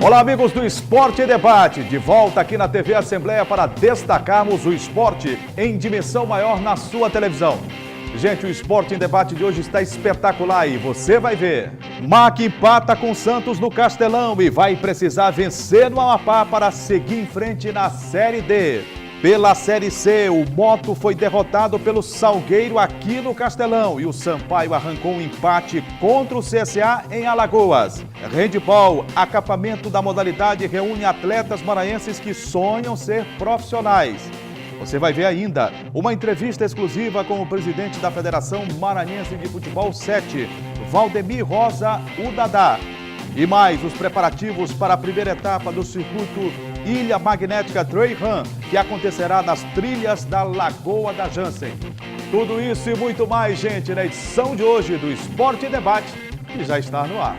Olá, amigos do Esporte em Debate, de volta aqui na TV Assembleia para destacarmos o esporte em dimensão maior na sua televisão. Gente, o Esporte em Debate de hoje está espetacular e você vai ver. MAC empata com Santos no Castelão e vai precisar vencer no Amapá para seguir em frente na Série D. Pela Série C, o Moto foi derrotado pelo Salgueiro aqui no Castelão e o Sampaio arrancou um empate contra o CSA em Alagoas. Handebol, acampamento da modalidade reúne atletas maranhenses que sonham ser profissionais. Você vai ver ainda uma entrevista exclusiva com o presidente da Federação Maranhense de Futebol 7, Valdemir Rosa Udadá. E mais os preparativos para a primeira etapa do circuito Ilha Magnética Trail Run, que acontecerá nas trilhas da Lagoa da Jansen. Tudo isso e muito mais, gente, na edição de hoje do Esporte em Debate, que já está no ar.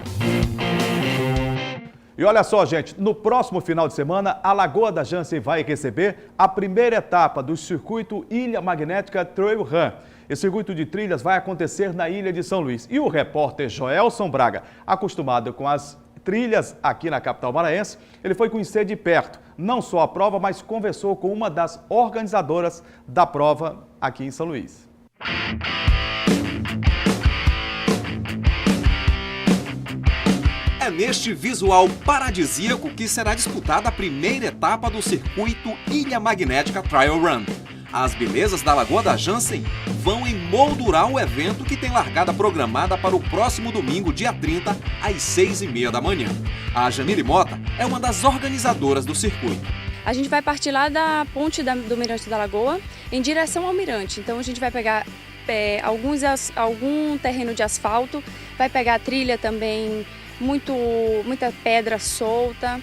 E olha só, gente, no próximo final de semana, a Lagoa da Jansen vai receber a primeira etapa do circuito Ilha Magnética Trail Run. Esse circuito de trilhas vai acontecer na Ilha de São Luís. E o repórter Joelson Braga, acostumado com as trilhas aqui na capital maranhense, ele foi conhecer de perto, não só a prova, mas conversou com uma das organizadoras da prova aqui em São Luís. É neste visual paradisíaco que será disputada a primeira etapa do circuito Ilha Magnética Trail Run. As belezas da Lagoa da Jansen vão emoldurar o evento que tem largada programada para o próximo domingo, dia 30, às 6h30 da manhã. A Jamile Mota é uma das organizadoras do circuito. A gente vai partir lá da ponte do Mirante da Lagoa em direção ao Mirante. Então a gente vai pegar algum terreno de asfalto, vai pegar a trilha também, muita pedra solta.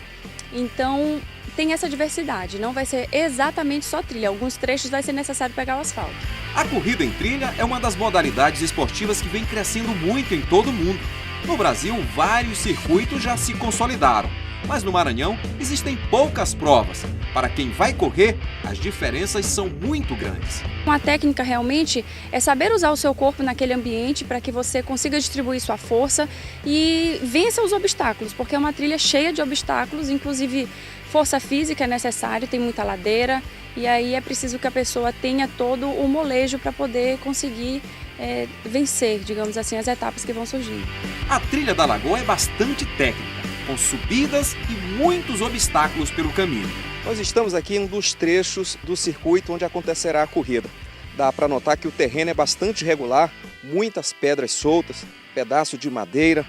Então tem essa diversidade, não vai ser exatamente só trilha, alguns trechos vai ser necessário pegar o asfalto. A corrida em trilha é uma das modalidades esportivas que vem crescendo muito em todo o mundo. No Brasil, vários circuitos já se consolidaram, mas no Maranhão existem poucas provas. Para quem vai correr, as diferenças são muito grandes. Uma técnica realmente é saber usar o seu corpo naquele ambiente para que você consiga distribuir sua força e vença os obstáculos, porque é uma trilha cheia de obstáculos, inclusive força física é necessário, tem muita ladeira e aí é preciso que a pessoa tenha todo o molejo para poder conseguir vencer, digamos assim, as etapas que vão surgindo. A trilha da Lagoa é bastante técnica, com subidas e muitos obstáculos pelo caminho. Nós estamos aqui em um dos trechos do circuito onde acontecerá a corrida. Dá para notar que o terreno é bastante irregular, muitas pedras soltas, pedaço de madeira.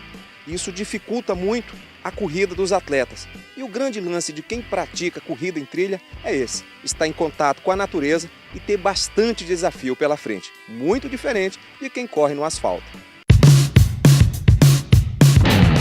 Isso dificulta muito a corrida dos atletas. E o grande lance de quem pratica corrida em trilha é esse: estar em contato com a natureza e ter bastante desafio pela frente. Muito diferente de quem corre no asfalto.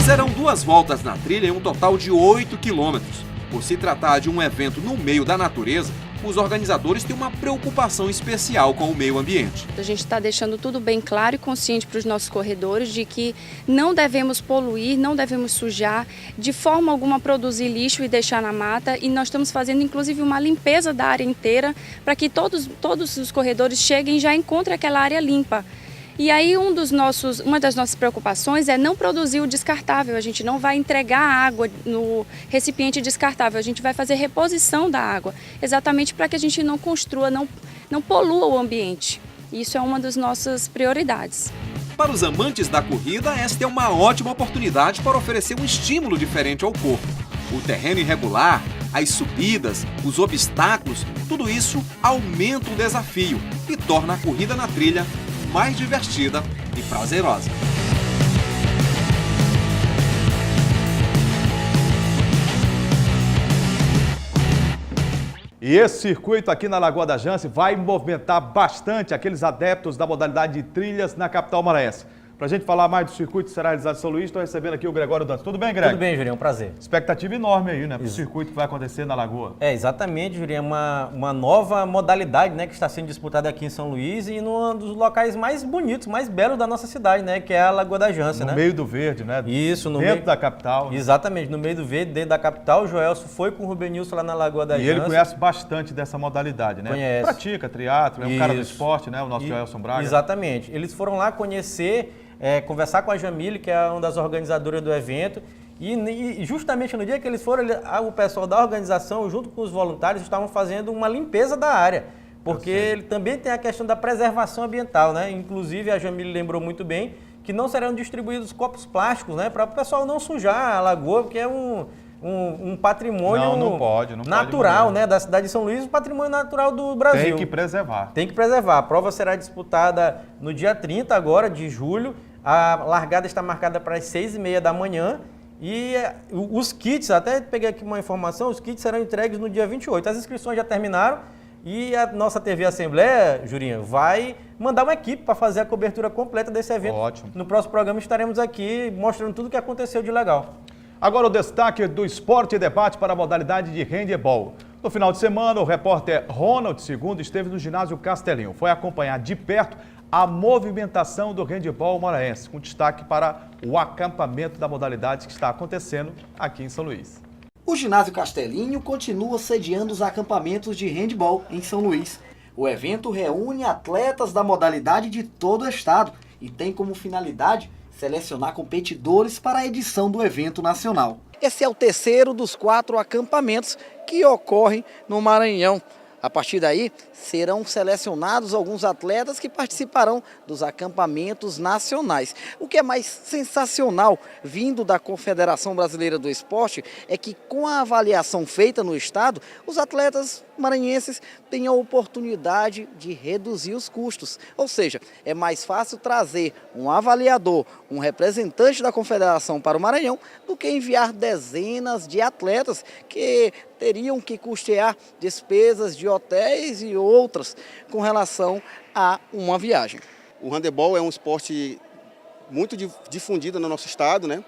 Serão 2 voltas na trilha em um total de 8 quilômetros. Por se tratar de um evento no meio da natureza, os organizadores têm uma preocupação especial com o meio ambiente. A gente está deixando tudo bem claro e consciente para os nossos corredores de que não devemos poluir, não devemos sujar, de forma alguma produzir lixo e deixar na mata. E nós estamos fazendo inclusive uma limpeza da área inteira para que todos os corredores cheguem e já encontrem aquela área limpa. E aí uma das nossas preocupações é não produzir o descartável, a gente não vai entregar a água no recipiente descartável, a gente vai fazer reposição da água, exatamente para que a gente não construa, não polua o ambiente. Isso é uma das nossas prioridades. Para os amantes da corrida, esta é uma ótima oportunidade para oferecer um estímulo diferente ao corpo. O terreno irregular, as subidas, os obstáculos, tudo isso aumenta o desafio e torna a corrida na trilha mais divertida e prazerosa. E esse circuito aqui na Lagoa da Jansen vai movimentar bastante aqueles adeptos da modalidade de trilhas na capital maranhense. Para a gente falar mais do circuito que será realizado em São Luís, estou recebendo aqui o Gregório Dantas. Tudo bem, Greg? Tudo bem, Julião, um prazer. Expectativa enorme aí, né, para o circuito que vai acontecer na Lagoa. Exatamente, Julião, uma nova modalidade, né, que está sendo disputada aqui em São Luís e num dos locais mais bonitos, mais belos da nossa cidade, né, que é a Lagoa da Jansen, né? No meio do verde, né? Isso, no dentro da capital. Exatamente, no meio do verde, dentro da capital. O Joelson foi com o Rubenilson lá na Lagoa da Jansen. E ele conhece bastante dessa modalidade, né? Conhece. Pratica triatlo, é um cara do esporte, né, o nosso Joelson Braga. Exatamente. Eles foram lá conhecer, conversar com a Jamile, que é uma das organizadoras do evento, E justamente no dia que eles foram, o pessoal da organização, junto com os voluntários, estavam fazendo uma limpeza da área. Porque ele também tem a questão da preservação ambiental, né? Inclusive, a Jamile lembrou muito bem que não serão distribuídos copos plásticos, né? Para o pessoal não sujar a lagoa, porque é um patrimônio não pode natural, né, da cidade de São Luís, um patrimônio natural do Brasil. Tem que preservar. Tem que preservar. A prova será disputada no dia 30 agora, de julho. A largada está marcada para as 6h30 da manhã. E os kits, até peguei aqui uma informação, os kits serão entregues no dia 28. As inscrições já terminaram. E a nossa TV Assembleia, Jurinha, vai mandar uma equipe para fazer a cobertura completa desse evento. Ótimo. No próximo programa estaremos aqui mostrando tudo o que aconteceu de legal. Agora o destaque do Esporte e Debate para a modalidade de handebol. No final de semana, o repórter Ronald II esteve no ginásio Castelinho. Foi acompanhar de perto a movimentação do handebol maranhense, com destaque para o acampamento da modalidade que está acontecendo aqui em São Luís. O ginásio Castelinho continua sediando os acampamentos de handebol em São Luís. O evento reúne atletas da modalidade de todo o estado e tem como finalidade selecionar competidores para a edição do evento nacional. Esse é o terceiro dos 4 acampamentos que ocorrem no Maranhão. A partir daí, serão selecionados alguns atletas que participarão dos acampamentos nacionais. O que é mais sensacional, vindo da Confederação Brasileira do Esporte, é que com a avaliação feita no estado, os atletas maranhenses têm a oportunidade de reduzir os custos. Ou seja, é mais fácil trazer um avaliador, um representante da Confederação para o Maranhão, do que enviar dezenas de atletas que teriam que custear despesas de hotéis e outras com relação a uma viagem. O handebol é um esporte muito difundido no nosso estado, né?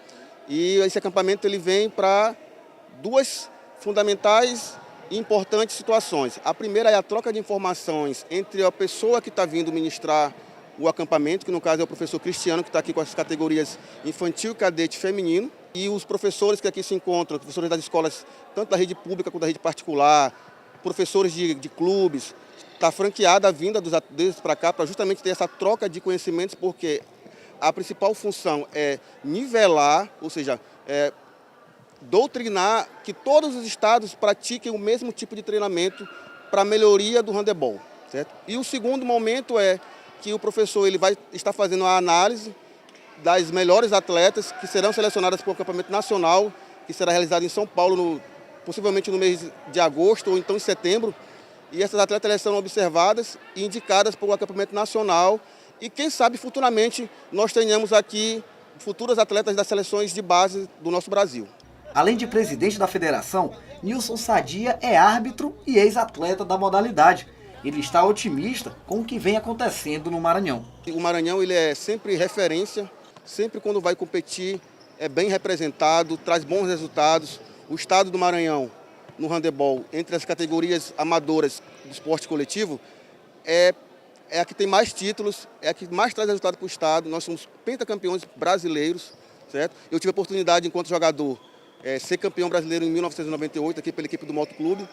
E esse acampamento ele vem para 2 fundamentais e importantes situações. A primeira é a troca de informações entre a pessoa que está vindo ministrar o acampamento, que no caso é o professor Cristiano, que está aqui com as categorias infantil, cadete e feminino, e os professores que aqui se encontram, professores das escolas, tanto da rede pública quanto da rede particular, professores de clubes. Está franqueada a vinda dos atletas para cá para justamente ter essa troca de conhecimentos, porque a principal função é nivelar, ou seja, doutrinar que todos os estados pratiquem o mesmo tipo de treinamento para a melhoria do handebol, certo? E o segundo momento é que o professor ele vai estar fazendo a análise das melhores atletas que serão selecionadas para o acampamento nacional, que será realizado em São Paulo, possivelmente no mês de agosto ou então em setembro. E essas atletas elas serão observadas e indicadas para o acampamento nacional. E quem sabe futuramente nós tenhamos aqui futuras atletas das seleções de base do nosso Brasil. Além de presidente da federação, Nilson Sadia é árbitro e ex-atleta da modalidade. Ele está otimista com o que vem acontecendo no Maranhão. O Maranhão ele é sempre referência, sempre quando vai competir é bem representado, traz bons resultados. O estado do Maranhão, no handebol, entre as categorias amadoras do esporte coletivo, é a que tem mais títulos, é a que mais traz resultado para o estado. Nós somos pentacampeões brasileiros, certo? Eu tive a oportunidade, enquanto jogador, ser campeão brasileiro em 1998, aqui pela equipe do Moto Clube.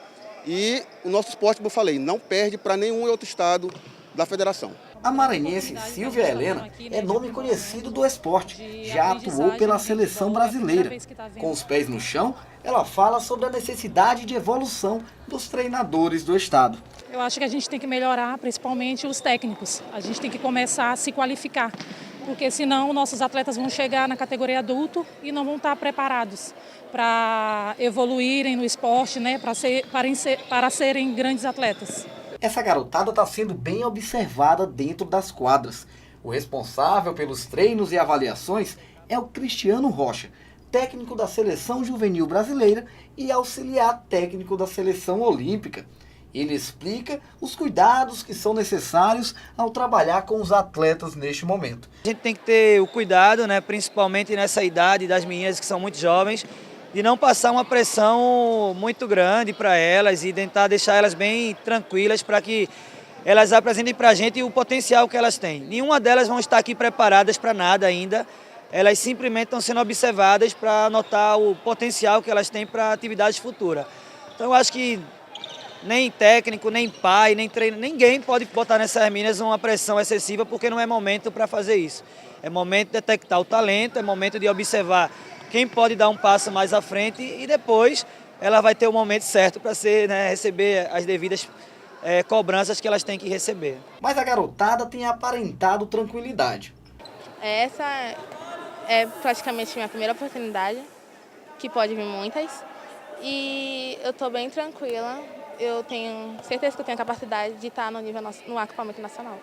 E o nosso esporte, como eu falei, não perde para nenhum outro estado da federação. A maranhense Silvia Helena é nome conhecido do esporte. Já atuou pela seleção brasileira. Com os pés no chão, ela fala sobre a necessidade de evolução dos treinadores do estado. Eu acho que a gente tem que melhorar, principalmente os técnicos. A gente tem que começar a se qualificar, porque senão nossos atletas vão chegar na categoria adulto e não vão estar preparados para evoluírem no esporte, né, para serem grandes atletas. Essa garotada está sendo bem observada dentro das quadras. O responsável pelos treinos e avaliações é o Cristiano Rocha, técnico da Seleção Juvenil Brasileira e auxiliar técnico da Seleção Olímpica. Ele explica os cuidados que são necessários ao trabalhar com os atletas neste momento. A gente tem que ter o cuidado, né, principalmente nessa idade das meninas que são muito jovens, de não passar uma pressão muito grande para elas e tentar deixar elas bem tranquilas para que elas apresentem para a gente o potencial que elas têm. Nenhuma delas vão estar aqui preparadas para nada ainda, elas simplesmente estão sendo observadas para notar o potencial que elas têm para atividades futuras. Então eu acho que nem técnico, nem pai, nem treino, ninguém pode botar nessas meninas uma pressão excessiva porque não é momento para fazer isso. É momento de detectar o talento, é momento de observar quem pode dar um passo mais à frente e depois ela vai ter o momento certo para receber as devidas cobranças que elas têm que receber. Mas a garotada tem aparentado tranquilidade. Essa é praticamente minha primeira oportunidade, que pode vir muitas, e eu estou bem tranquila. Eu tenho certeza que eu tenho a capacidade de estar no acampamento nacional.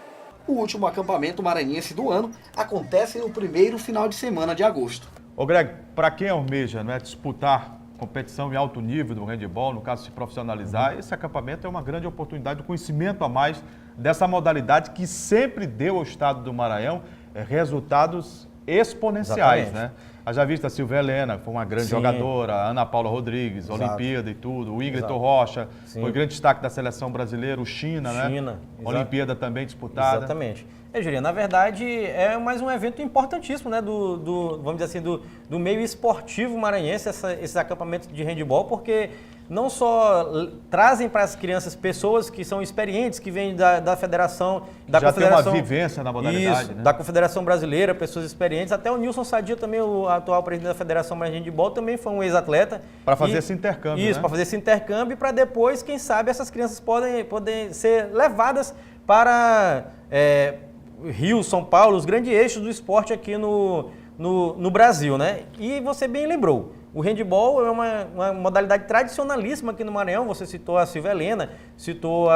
O último acampamento maranhense do ano acontece no primeiro final de semana de agosto. Ô Greg, para quem almeja, né, disputar competição em alto nível do handebol, no caso se profissionalizar, esse acampamento é uma grande oportunidade de conhecimento a mais dessa modalidade que sempre deu ao estado do Maranhão resultados exponenciais, né? Já vista a Silvia Helena, que foi uma grande jogadora, a Ana Paula Rodrigues, Olimpíada e tudo, o Ingrid Rocha, foi grande destaque da seleção brasileira, o China, né? Olimpíada também disputada. Exatamente. Juliana, na verdade é mais um evento importantíssimo, né, vamos dizer assim, do meio esportivo maranhense, esses acampamentos de handebol, porque não só trazem para as crianças pessoas que são experientes, que vêm da federação, da já confederação, tem uma vivência na modalidade, isso, né? da Confederação Brasileira, pessoas experientes, até o Nilson Sadia também, o atual presidente da Federação Maranhense de Handebol, também foi um ex-atleta. Para fazer esse intercâmbio, isso, né? para fazer esse intercâmbio e para depois, quem sabe, essas crianças podem ser levadas para Rio, São Paulo, os grandes eixos do esporte aqui no Brasil, né? E você bem lembrou, o handebol é uma modalidade tradicionalíssima aqui no Maranhão. Você citou a Silvia Helena, citou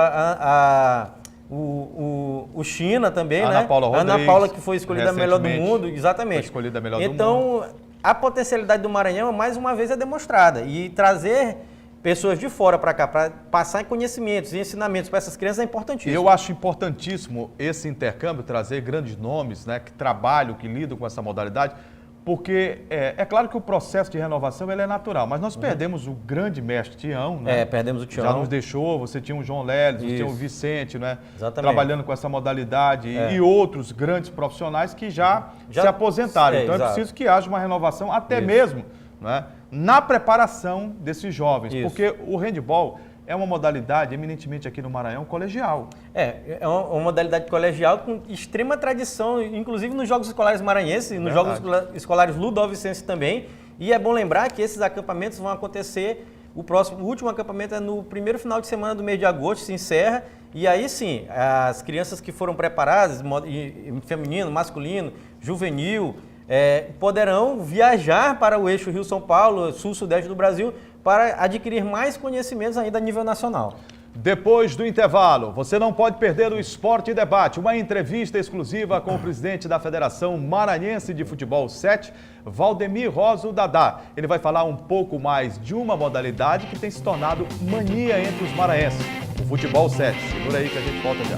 o China também, Ana né? Paula Rodrigues, Ana Paula, que foi escolhida a melhor do mundo, exatamente. Foi escolhida a melhor do mundo. Então, a potencialidade do Maranhão, mais uma vez, é demonstrada. E trazer pessoas de fora para cá, para passar conhecimentos e ensinamentos para essas crianças é importantíssimo. Eu acho importantíssimo esse intercâmbio, trazer grandes nomes, né, que trabalham, que lidam com essa modalidade, porque é claro que o processo de renovação ele é natural, mas nós perdemos o grande mestre Tião, né? Perdemos o Tião. Já nos deixou, você tinha o João Leles, você tinha o Vicente, né? Exatamente. Trabalhando com essa modalidade e outros grandes profissionais que já se aposentaram. Então é preciso que haja uma renovação até mesmo, né, na preparação desses jovens, porque o handebol é uma modalidade, eminentemente aqui no Maranhão, colegial. É uma modalidade colegial com extrema tradição, inclusive nos Jogos Escolares Maranhenses e nos Jogos Escolares Ludovicenses também. E é bom lembrar que esses acampamentos vão acontecer, o último acampamento é no primeiro final de semana do mês de agosto, se encerra. E aí sim, as crianças que foram preparadas, feminino, masculino, juvenil, poderão viajar para o eixo Rio-São Paulo, sul-sudeste do Brasil, para adquirir mais conhecimentos ainda a nível nacional. Depois do intervalo, você não pode perder o Esporte em Debate, uma entrevista exclusiva com o presidente da Federação Maranhense de Futebol 7, Valdemir Rosa Dadá. Ele vai falar um pouco mais de uma modalidade que tem se tornado mania entre os maranhenses, o Futebol 7. Segura aí que a gente volta já.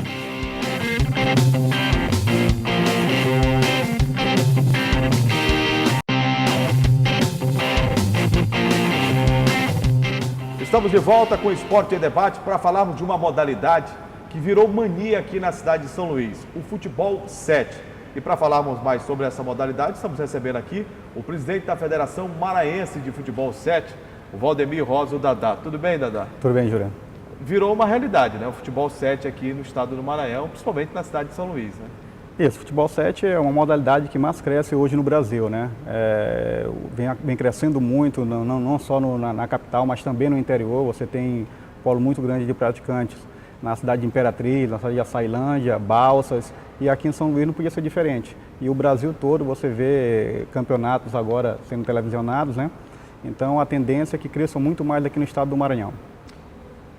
Estamos de volta com o Esporte em Debate para falarmos de uma modalidade que virou mania aqui na cidade de São Luís, o Futebol 7. E para falarmos mais sobre essa modalidade, estamos recebendo aqui o presidente da Federação Maranhense de Futebol 7, o Valdemir Rosa Dadá. Tudo bem, Dadá? Tudo bem, Juliano. Virou uma realidade, né? O Futebol 7 aqui no estado do Maranhão, principalmente na cidade de São Luís, né? Isso, o Futebol 7 é uma modalidade que mais cresce hoje no Brasil, né? Vem crescendo muito, não só na capital, mas também no interior. Você tem um polo muito grande de praticantes na cidade de Imperatriz, na cidade de Açailândia, Balsas, e aqui em São Luís não podia ser diferente. E o Brasil todo você vê campeonatos agora sendo televisionados, né? Então a tendência é que cresçam muito mais aqui no estado do Maranhão.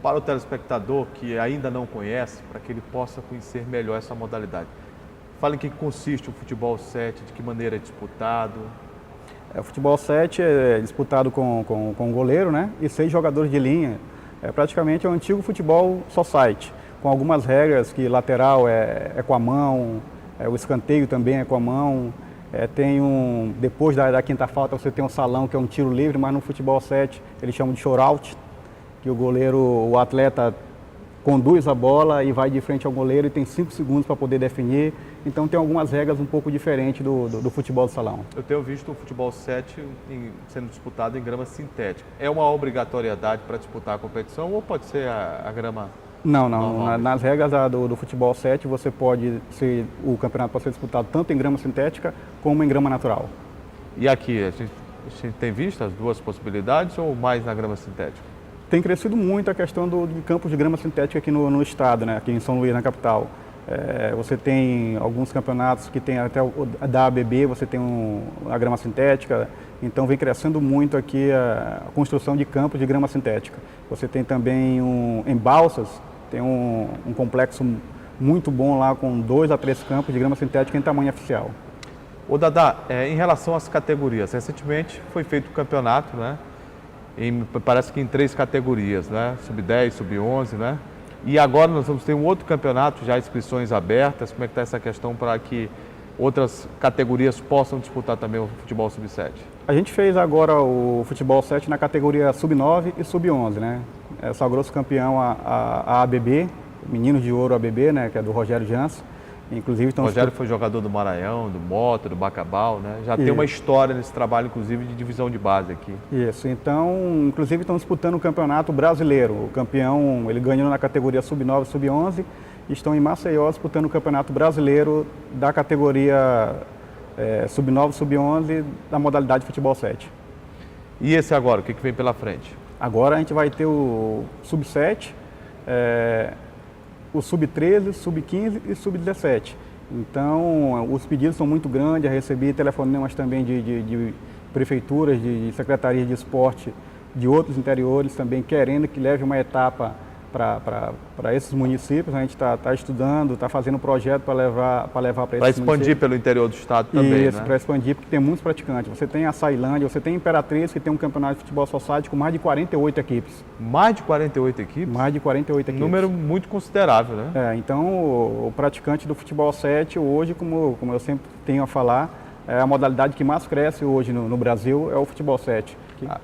Para o telespectador que ainda não conhece, para que ele possa conhecer melhor essa modalidade, fala em que consiste o Futebol 7, de que maneira é disputado. O Futebol 7 é disputado com um goleiro, né? E 6 jogadores de linha. Praticamente é um antigo futebol society, com algumas regras que lateral é com a mão, o escanteio também é com a mão. Depois da quinta falta você tem um salão que é um tiro livre, mas no Futebol 7 eles chamam de shootout, que o atleta conduz a bola e vai de frente ao goleiro e tem 5 segundos para poder definir. Então tem algumas regras um pouco diferentes do futebol de salão. Eu tenho visto o Futebol 7 sendo disputado em grama sintética. É uma obrigatoriedade para disputar a competição ou pode ser a grama? Não. Nas regras do Futebol 7 o campeonato pode ser disputado tanto em grama sintética como em grama natural. E aqui, A gente tem visto as duas possibilidades ou mais na grama sintética? Tem crescido muito a questão de campos de grama sintética aqui no estado, né? Aqui em São Luís, na capital. Você tem alguns campeonatos que tem até da ABB, você tem a grama sintética, então vem crescendo muito aqui a construção de campos de grama sintética. Você tem também em Balsas, tem um complexo muito bom lá com 2 a 3 campos de grama sintética em tamanho oficial. Ô Dadá, em relação às categorias, recentemente foi feito o campeonato, né? Parece que em 3 categorias, né? Sub-10, Sub-11, né? E agora nós vamos ter um outro campeonato, já inscrições abertas. Como é que está essa questão para que outras categorias possam disputar também o futebol Sub-7? A gente fez agora o futebol 7 na categoria Sub-9 e Sub-11, né? Sagrou-se campeão a ABB, Meninos de Ouro ABB, né? Que é do Rogério Jansen. Inclusive, o Rogério foi jogador do Maranhão, do Mota, do Bacabal, né? Já tem uma história nesse trabalho, inclusive, de divisão de base aqui. Isso, então, inclusive estão disputando o Campeonato Brasileiro. O campeão, ele ganhou na categoria Sub-9 e Sub-11 e estão em Maceió disputando o Campeonato Brasileiro da categoria Sub-9 e Sub-11 da modalidade de futebol 7. E esse agora, o que vem pela frente? Agora a gente vai ter o Sub-7, o Sub-13, Sub-15 e Sub-17. Então, os pedidos são muito grandes, eu recebi telefonemas também de prefeituras, de secretarias de esporte de outros interiores também querendo que leve uma etapa para esses municípios. A gente está estudando, está fazendo um projeto para levar para esses municípios. Para expandir pelo interior do estado também, Isso, né? para expandir, porque tem muitos praticantes. Você tem a Sailândia, você tem a Imperatriz, que tem um campeonato de futebol society com mais de 48 equipes. Mais de 48 equipes? Mais de 48 equipes. Número muito considerável, né? Então, o praticante do futebol 7 hoje, como eu sempre tenho a falar, a modalidade que mais cresce hoje no Brasil é o futebol 7.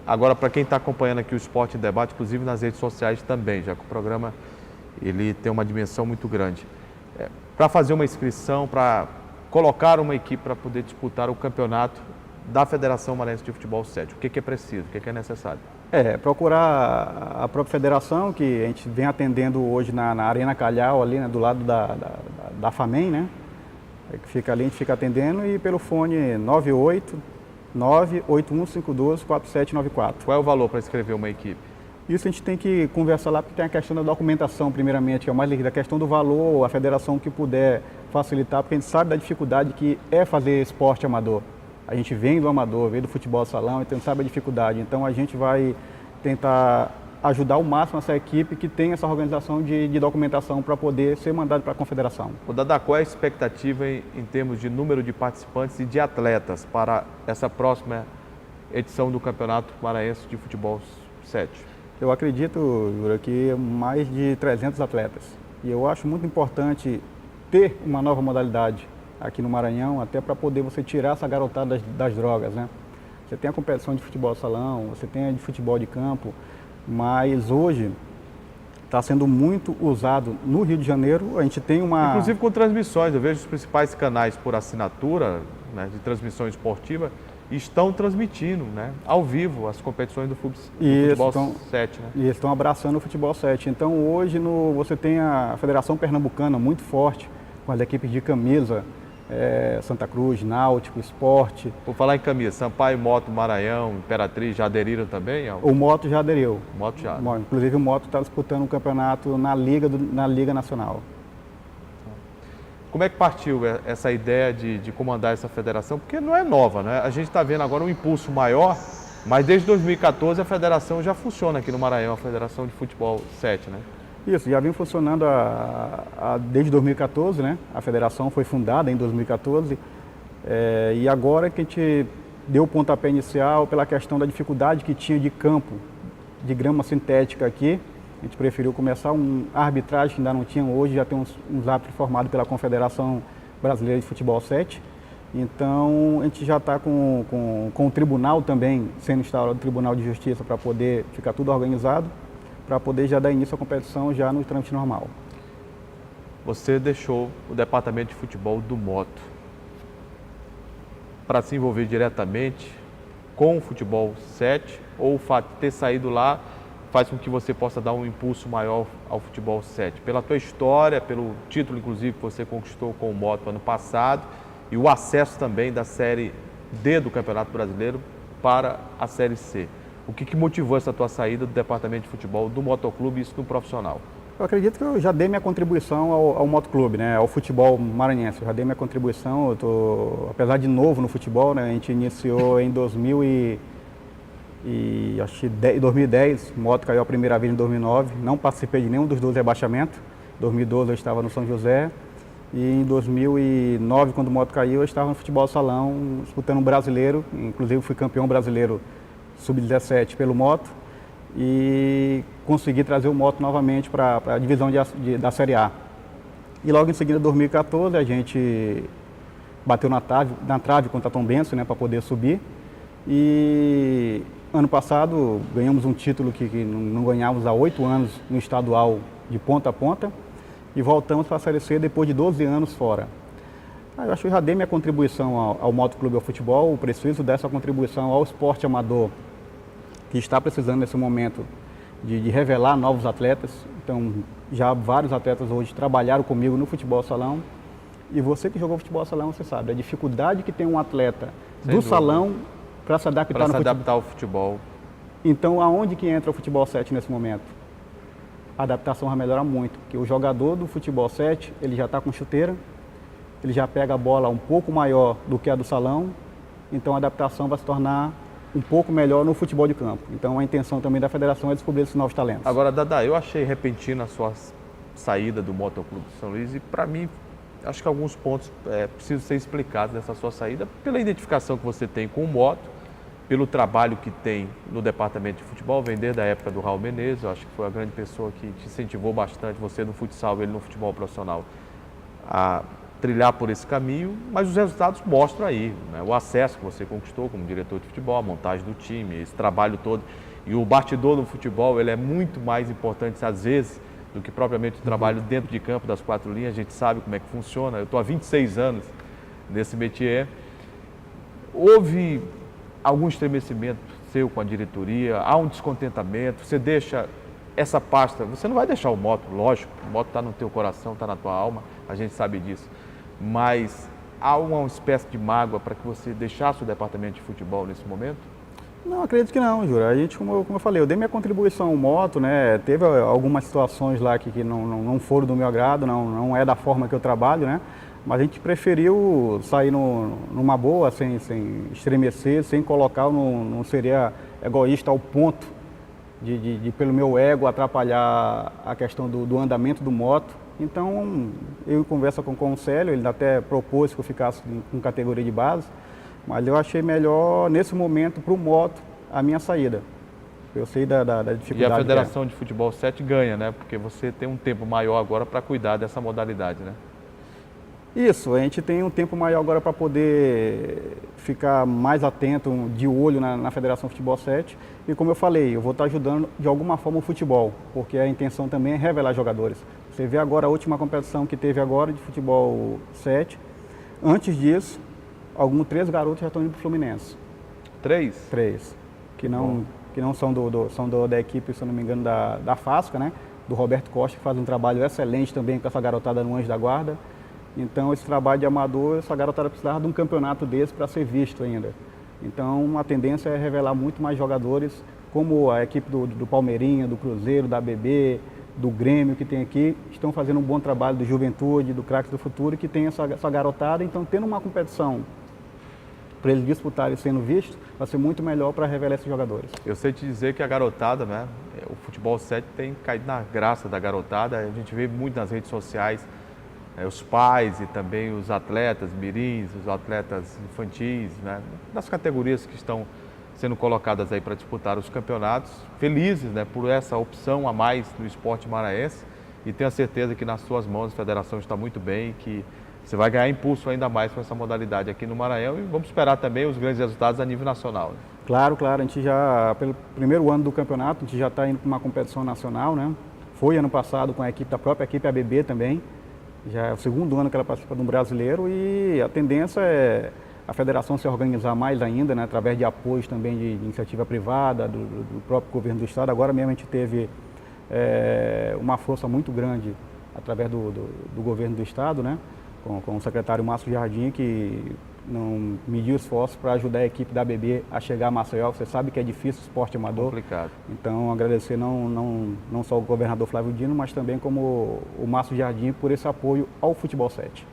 Agora, para quem está acompanhando aqui o Esporte em Debate, inclusive nas redes sociais também, já que o programa ele tem uma dimensão muito grande. Para fazer uma inscrição, para colocar uma equipe para poder disputar o campeonato da Federação Maranhense de Futebol 7, o que é preciso, o que é necessário? Procurar a própria federação, que a gente vem atendendo hoje na Arena Calhau, ali, né, do lado da FAMEM, né? Que fica ali, a gente fica atendendo, e pelo fone 98152-4794. Qual é o valor para inscrever uma equipe? Isso a gente tem que conversar lá, porque tem a questão da documentação, primeiramente, que é o mais líquido, a questão do valor, a federação que puder facilitar, porque a gente sabe da dificuldade que é fazer esporte amador. A gente vem do amador, vem do futebol salão, então a gente sabe a dificuldade. Então a gente vai tentar ajudar ao máximo essa equipe que tem essa organização de documentação para poder ser mandado para a confederação. O Dadá, qual é a expectativa em termos de número de participantes e de atletas para essa próxima edição do Campeonato Maranhense de Futebol 7? Eu acredito, Jura, que mais de 300 atletas. E eu acho muito importante ter uma nova modalidade aqui no Maranhão, até para poder você tirar essa garotada das drogas, né? Você tem a competição de futebol salão, você tem a de futebol de campo, mas hoje está sendo muito usado no Rio de Janeiro. A gente tem uma... Inclusive com transmissões, eu vejo os principais canais por assinatura, né, de transmissão esportiva, estão transmitindo, né, ao vivo as competições do futebol 7. Né? E estão abraçando o futebol 7. Então hoje você tem a Federação Pernambucana muito forte, com as equipes de camisa, Santa Cruz, Náutico, Esporte. Por falar em camisa, Sampaio, Moto, Maranhão, Imperatriz já aderiram também? O Moto já aderiu. O Moto já. Inclusive o Moto está disputando um campeonato na Liga Nacional. Como é que partiu essa ideia de comandar essa federação? Porque não é nova, né? A gente está vendo agora um impulso maior, mas desde 2014 a federação já funciona aqui no Maranhão, a Federação de Futebol 7, né? Isso, já vem funcionando desde 2014, né? A federação foi fundada em 2014 e agora que a gente deu o pontapé inicial pela questão da dificuldade que tinha de campo, de grama sintética aqui, a gente preferiu começar a arbitragem que ainda não tinha hoje, já tem uns árbitros formados pela Confederação Brasileira de Futebol 7. Então a gente já está com o tribunal também sendo instalado, o Tribunal de Justiça, para poder ficar tudo organizado, para poder já dar início à competição já no trâmite normal. Você deixou o departamento de futebol do Moto para se envolver diretamente com o futebol 7, ou o fato de ter saído lá faz com que você possa dar um impulso maior ao futebol 7? Pela tua história, pelo título inclusive que você conquistou com o Moto ano passado e o acesso também da Série D do Campeonato Brasileiro para a Série C. O que motivou essa tua saída do departamento de futebol do motoclube e isso no profissional? Eu acredito que eu já dei minha contribuição ao motoclube, né, ao futebol maranhense. Eu já dei minha contribuição, apesar de novo no futebol, né, a gente iniciou em 2010, o moto caiu a primeira vez em 2009, não participei de nenhum dos 2 rebaixamentos. Em 2012 eu estava no São José e em 2009, quando o moto caiu, eu estava no futebol salão disputando um brasileiro, inclusive fui campeão brasileiro sub-17 pelo moto e consegui trazer o moto novamente para a divisão da Série A. E logo em seguida, em 2014, a gente bateu na trave contra a Tombense, né, para poder subir. E ano passado ganhamos um título que não ganhávamos há 8 anos no estadual de ponta a ponta e voltamos para a Série C depois de 12 anos fora. Eu acho que eu já dei minha contribuição ao motoclube, ao futebol, eu preciso dessa contribuição ao esporte amador, que está precisando nesse momento de revelar novos atletas. Então, já vários atletas hoje trabalharam comigo no futebol salão. E você que jogou futebol salão, você sabe a dificuldade que tem um atleta do salão para se adaptar ao futebol. Então, aonde que entra o futebol 7 nesse momento? A adaptação vai melhorar muito, porque o jogador do futebol 7, ele já está com chuteira, ele já pega a bola um pouco maior do que a do salão, então a adaptação vai se tornar um pouco melhor no futebol de campo. Então a intenção também da federação é descobrir esses novos talentos. Agora, Dada, eu achei repentina a sua saída do Motoclube de São Luís e para mim, acho que alguns pontos precisam ser explicados nessa sua saída, pela identificação que você tem com o moto, pelo trabalho que tem no departamento de futebol, vem desde a época do Raul Menezes, eu acho que foi a grande pessoa que te incentivou bastante, você no futsal, ele no futebol profissional, a trilhar por esse caminho, mas os resultados mostram aí, né? O acesso que você conquistou como diretor de futebol, a montagem do time, esse trabalho todo. E o bastidor no futebol, ele é muito mais importante, às vezes, do que propriamente o trabalho dentro de campo, das 4 linhas. A gente sabe como é que funciona. Eu estou há 26 anos nesse métier. Houve algum estremecimento seu com a diretoria? Há um descontentamento? Você deixa essa pasta? Você não vai deixar o moto, lógico. O moto está no teu coração, está na tua alma. A gente sabe disso. Mas há uma espécie de mágoa para que você deixasse o departamento de futebol nesse momento? Não, acredito que não, Júlio. A gente, como eu falei, eu dei minha contribuição ao moto, né? Teve algumas situações lá que não foram do meu agrado, não é da forma que eu trabalho, né? Mas a gente preferiu sair numa boa, sem estremecer, sem colocar, não seria egoísta ao ponto de pelo meu ego, atrapalhar a questão do andamento do moto. Então, eu converso com o Célio, ele até propôs que eu ficasse com categoria de base, mas eu achei melhor, nesse momento, para o moto, a minha saída. Eu sei da dificuldade. E a Federação de Futebol 7 ganha, né? Porque você tem um tempo maior agora para cuidar dessa modalidade, né? Isso, a gente tem um tempo maior agora para poder ficar mais atento, de olho na Federação Futebol 7. E como eu falei, eu vou estar ajudando de alguma forma o futebol, porque a intenção também é revelar jogadores. Você vê agora a última competição que teve agora de futebol 7. Antes disso, 3 garotos já estão indo para o Fluminense. 3? 3. Que não são da equipe, se eu não me engano, da FASCA, né? Do Roberto Costa, que faz um trabalho excelente também com essa garotada no Anjo da Guarda. Então, esse trabalho de amador, essa garotada precisava de um campeonato desse para ser visto ainda. Então, a tendência é revelar muito mais jogadores, como a equipe do Palmeirinha, do Cruzeiro, da ABB, do Grêmio que tem aqui, estão fazendo um bom trabalho do Juventude, do Craques do Futuro, que tem essa garotada. Então, tendo uma competição para eles disputarem sendo vistos, vai ser muito melhor para revelar esses jogadores. Eu sei te dizer que a garotada, né, o Futebol 7 tem caído na graça da garotada, a gente vê muito nas redes sociais, os pais e também os atletas mirins, os atletas infantis, né, das categorias que estão sendo colocadas aí para disputar os campeonatos, felizes, né, por essa opção a mais no esporte maranhense, e tenho a certeza que nas suas mãos a federação está muito bem, que você vai ganhar impulso ainda mais com essa modalidade aqui no Maranhão, e vamos esperar também os grandes resultados a nível nacional. Né? Claro, a gente já, pelo primeiro ano do campeonato, a gente já está indo para uma competição nacional, né? Foi ano passado com a própria equipe ABB também, já é o segundo ano que ela participa de um brasileiro, e a tendência é a federação se organizar mais ainda, né, através de apoios também de iniciativa privada, do próprio governo do estado. Agora mesmo a gente teve uma força muito grande através do governo do estado, né, com o secretário Márcio Jardim, que não mediu esforço para ajudar a equipe da ABB a chegar a Maceió. Você sabe que é difícil o esporte amador. Complicado. Então, agradecer não só o governador Flávio Dino, mas também como o Márcio Jardim por esse apoio ao Futebol 7.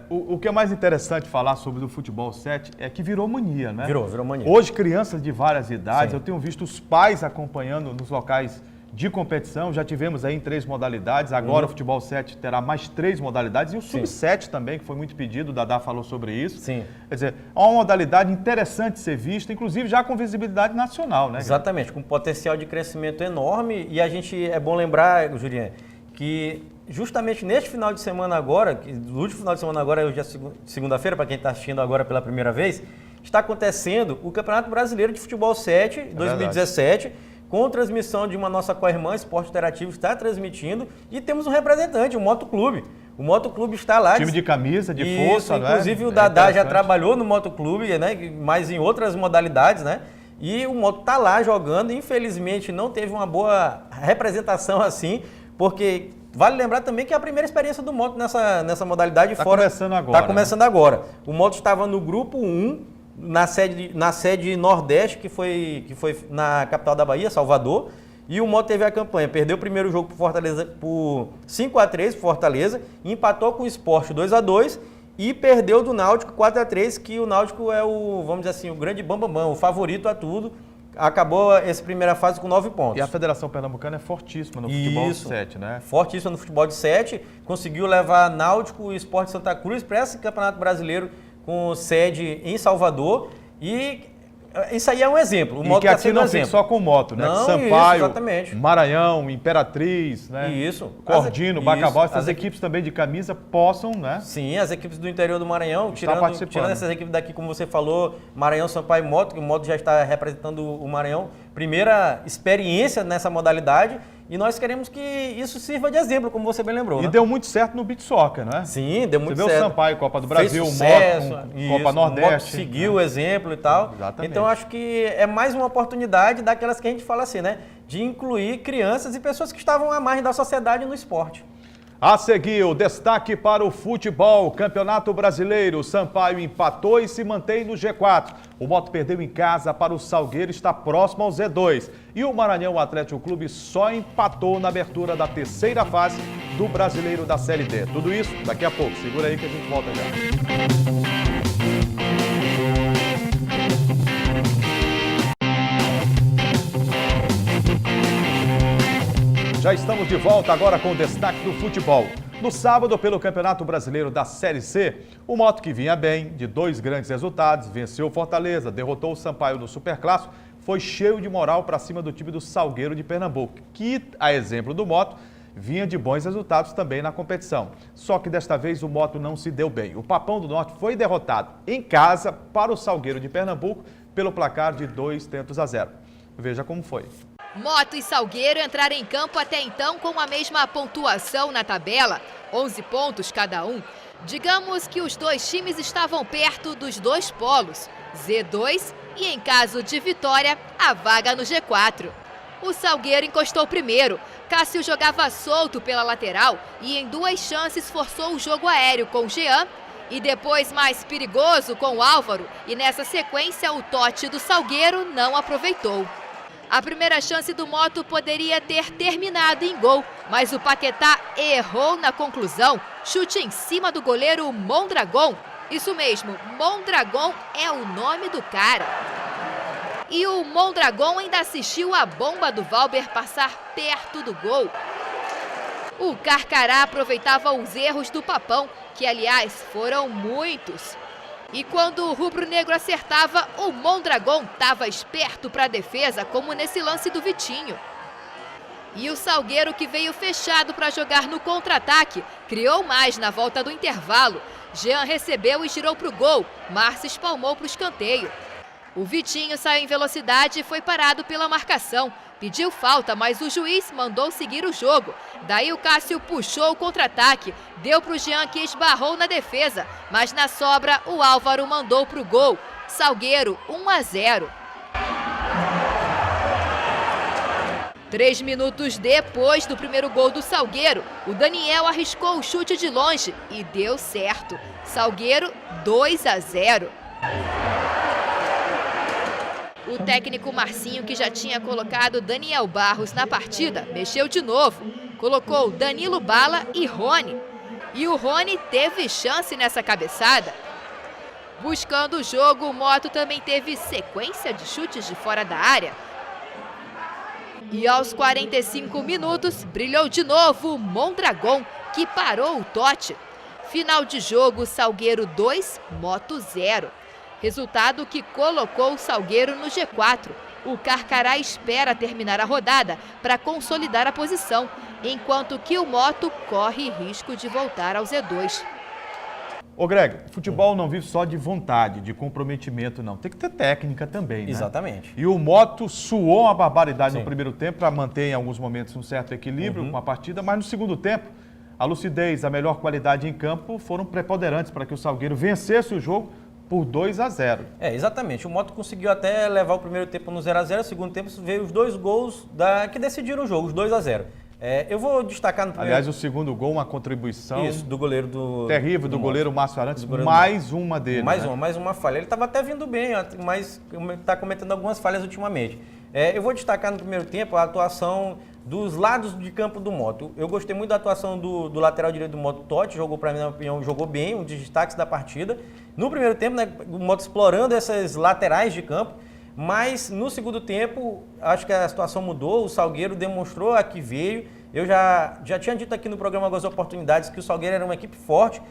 O que é mais interessante falar sobre o Futebol 7 é que virou mania, né? Virou mania. Hoje, crianças de várias idades, Sim. eu tenho visto os pais acompanhando nos locais de competição, já tivemos aí em 3 modalidades, agora o Futebol 7 terá mais 3 modalidades, e o Sub-7 também, que foi muito pedido, o Dadá falou sobre isso. Sim. Quer dizer, é uma modalidade interessante de ser vista, inclusive já com visibilidade nacional, né? Exatamente, com potencial de crescimento enorme, e a gente, é bom lembrar, Julian, que justamente neste final de semana agora, no último final de semana agora, hoje é segunda-feira, para quem está assistindo agora pela primeira vez, está acontecendo o Campeonato Brasileiro de Futebol 7 2017, com transmissão de uma nossa co-irmã, Esporte Interativo está transmitindo, e temos um representante, o Motoclube. O Motoclube está lá. Time de camisa, de força, né? Inclusive o Dadá já trabalhou no Motoclube, né? Mas em outras modalidades, né? E o Moto está lá jogando, infelizmente não teve uma boa representação assim, porque vale lembrar também que é a primeira experiência do Moto nessa modalidade. Está começando agora. Está começando agora. O Moto estava no grupo 1, na sede Nordeste, que foi na capital da Bahia, Salvador, e o Moto teve a campanha, perdeu o primeiro jogo por Fortaleza por 5-3 por Fortaleza, empatou com o Sport 2-2 e perdeu do Náutico 4-3, que o Náutico é vamos dizer assim, o grande bambambam, o favorito a tudo. Acabou essa primeira fase com 9 pontos. E a Federação Pernambucana é fortíssima no futebol de 7, né? Fortíssima no futebol de 7, conseguiu levar Náutico e Sport Santa Cruz para esse Campeonato Brasileiro com sede em Salvador, e isso aí é um exemplo. O e Moto que aqui não fica só com moto, né? Não, Sampaio, exatamente. Maranhão, Imperatriz, né? Isso. Cordino, Bacabal, essas equipes também de camisa possam, né? Sim, as equipes do interior do Maranhão, tirando essas equipes daqui, como você falou, Maranhão, Sampaio e Moto, que o Moto já está representando o Maranhão, primeira experiência nessa modalidade, e nós queremos que isso sirva de exemplo, como você bem lembrou. E deu muito certo no beat soccer, né? Sim, deu muito certo. Você vê o Sampaio, Copa do Brasil, o Moto, Copa Nordeste. O Moto seguiu o exemplo e tal. Exatamente. Então, acho que é mais uma oportunidade daquelas que a gente fala assim, né? De incluir crianças e pessoas que estavam à margem da sociedade no esporte. A seguir, o destaque para o futebol, Campeonato Brasileiro. Sampaio empatou e se mantém no G4. O Moto perdeu em casa para o Salgueiro, está próximo ao Z2. E o Maranhão Atlético Clube só empatou na abertura da terceira fase do Brasileiro da Série D. Tudo isso daqui a pouco. Segura aí que a gente volta já. Já estamos de volta agora com o destaque do futebol. No sábado, pelo Campeonato Brasileiro da Série C, o Moto, que vinha bem, de 2 grandes resultados, venceu o Fortaleza, derrotou o Sampaio no Superclássico, foi cheio de moral para cima do time do Salgueiro de Pernambuco, que, a exemplo do Moto, vinha de bons resultados também na competição. Só que desta vez o Moto não se deu bem. O Papão do Norte foi derrotado em casa para o Salgueiro de Pernambuco pelo placar de 2-0. Veja como foi. Moto e Salgueiro entraram em campo até então com a mesma pontuação na tabela, 11 pontos cada um. Digamos que os dois times estavam perto dos 2 polos, Z2 e, em caso de vitória, a vaga no G4. O Salgueiro encostou primeiro, Cássio jogava solto pela lateral e em 2 chances forçou o jogo aéreo com Jean e depois mais perigoso com o Álvaro, e nessa sequência o Totti do Salgueiro não aproveitou. A primeira chance do Moto poderia ter terminado em gol, mas o Paquetá errou na conclusão. Chute em cima do goleiro Mondragon. Isso mesmo, Mondragon é o nome do cara. E o Mondragon ainda assistiu a bomba do Valber passar perto do gol. O Carcará aproveitava os erros do Papão, que aliás foram muitos. E quando o rubro-negro acertava, o Mondragon estava esperto para a defesa, como nesse lance do Vitinho. E o Salgueiro, que veio fechado para jogar no contra-ataque, criou mais na volta do intervalo. Jean recebeu e girou para o gol. Márcio espalmou para o escanteio. O Vitinho saiu em velocidade e foi parado pela marcação. Pediu falta, mas o juiz mandou seguir o jogo. Daí o Cássio puxou o contra-ataque, deu para o Jean, que esbarrou na defesa. Mas na sobra, o Álvaro mandou para o gol. Salgueiro, 1-0. 3 minutos depois do primeiro gol do Salgueiro, o Daniel arriscou o chute de longe e deu certo. Salgueiro 2-0. O técnico Marcinho, que já tinha colocado Daniel Barros na partida, mexeu de novo. Colocou Danilo Bala e Rony. E o Rony teve chance nessa cabeçada. Buscando o jogo, o Moto também teve sequência de chutes de fora da área. E aos 45 minutos, brilhou de novo o Mondragon, que parou o Totti. Final de jogo, Salgueiro 2, Moto 0. Resultado que colocou o Salgueiro no G4. O Carcará espera terminar a rodada para consolidar a posição, enquanto que o Moto corre risco de voltar ao Z2. Ô Greg, futebol não vive só de vontade, de comprometimento, não. Tem que ter técnica também, né? Exatamente. E o Moto suou uma barbaridade no primeiro tempo para manter em alguns momentos um certo equilíbrio com a partida, mas no segundo tempo, a lucidez, a melhor qualidade em campo foram preponderantes para que o Salgueiro vencesse o jogo por 2-0. Exatamente. O Moto conseguiu até levar o primeiro tempo no 0-0, o segundo tempo veio os 2 gols que decidiram o jogo, os 2-0. Eu vou destacar no primeiro... Aliás, o segundo gol, uma contribuição... Isso, do goleiro do... Terrível, do goleiro Márcio Arantes, mais uma dele. Mais uma falha. Ele estava até vindo bem, mas está cometendo algumas falhas ultimamente. Eu vou destacar no primeiro tempo a atuação dos lados de campo do Moto. Eu gostei muito da atuação do lateral direito do Moto, Totti, jogou, para mim, na minha opinião, jogou bem, um dos destaques da partida. No primeiro tempo, né, o Moto explorando essas laterais de campo, mas no segundo tempo, acho que a situação mudou, o Salgueiro demonstrou a que veio. Eu já tinha dito aqui no programa algumas oportunidades que o Salgueiro era uma equipe forte,